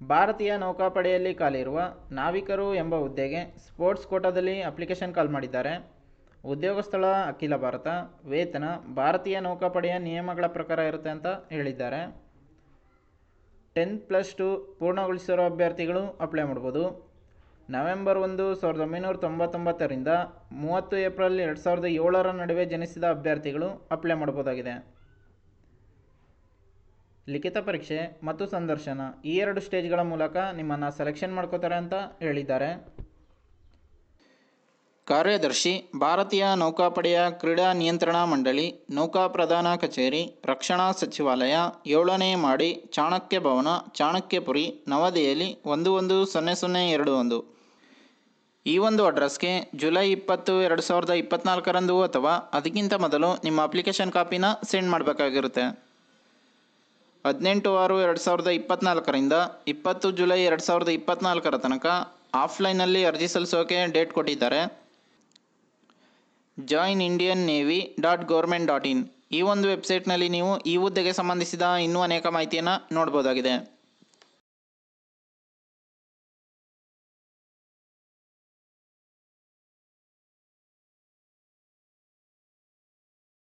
ಭಾರತೀಯ ನೌಕಾಪಡೆಯಲ್ಲಿ ಖಾಲಿಯಿರುವ ನಾವಿಕರು ಎಂಬ ಹುದ್ದೆಗೆ ಸ್ಪೋರ್ಟ್ಸ್ ಕೋಟಾದಲ್ಲಿ ಅಪ್ಲಿಕೇಶನ್ ಕಾಲ್ ಮಾಡಿದ್ದಾರೆ. ಉದ್ಯೋಗ ಸ್ಥಳ ಅಖಿಲ ಭಾರತ. ವೇತನ ಭಾರತೀಯ ನೌಕಾಪಡೆಯ ನಿಯಮಗಳ ಪ್ರಕಾರ ಇರುತ್ತೆ ಅಂತ ಹೇಳಿದ್ದಾರೆ. 10+2 ಪೂರ್ಣಗೊಳಿಸಿರೋ ಅಭ್ಯರ್ಥಿಗಳು ಅಪ್ಲೈ ಮಾಡ್ಬೋದು. ನವೆಂಬರ್ 1, 1999ರಿಂದ 30 ಏಪ್ರಿಲ್ 2007 ನಡುವೆ ಜನಿಸಿದ ಅಭ್ಯರ್ಥಿಗಳು ಅಪ್ಲೈ ಮಾಡ್ಬೋದಾಗಿದೆ. ಲಿಖಿತ ಪರೀಕ್ಷೆ ಮತ್ತು ಸಂದರ್ಶನ ಈ 2 ಸ್ಟೇಜ್ಗಳ ಮೂಲಕ ನಿಮ್ಮನ್ನು ಸೆಲೆಕ್ಷನ್ ಮಾಡ್ಕೋತಾರೆ ಅಂತ ಹೇಳಿದ್ದಾರೆ. ಕಾರ್ಯದರ್ಶಿ ಭಾರತೀಯ ನೌಕಾಪಡೆಯ ಕ್ರೀಡಾ ನಿಯಂತ್ರಣಾ ಮಂಡಳಿ, ನೌಕಾ ಪ್ರಧಾನ ಕಚೇರಿ, ರಕ್ಷಣಾ ಸಚಿವಾಲಯ, 7ನೇ ಮಾಡಿ, ಚಾಣಕ್ಯ ಭವನ, ಚಾಣಕ್ಯಪುರಿ, ನವದೆಹಲಿ 110021. ಈ ಒಂದು ಅಡ್ರೆಸ್ಗೆ ಜುಲೈ 20, 2024ರಂದು ಅಥವಾ ಅದಕ್ಕಿಂತ ಮೊದಲು ನಿಮ್ಮ ಅಪ್ಲಿಕೇಶನ್ ಕಾಪಿನ ಸೆಂಡ್ ಮಾಡಬೇಕಾಗಿರುತ್ತೆ. 18/6/2024ರಿಂದ 20 ಜುಲೈ 2024 ತನಕ ಆಫ್ಲೈನಲ್ಲಿ ಅರ್ಜಿ ಸಲ್ಲಿಸೋಕೆ ಡೇಟ್ ಕೊಟ್ಟಿದ್ದಾರೆ. joinindiannavy.government.in ಈ ಒಂದು ವೆಬ್ಸೈಟ್ನಲ್ಲಿ ನೀವು ಈ ಹುದ್ದೆಗೆ ಸಂಬಂಧಿಸಿದ ಇನ್ನೂ ಅನೇಕ ಮಾಹಿತಿಯನ್ನು ನೋಡ್ಬೋದಾಗಿದೆ.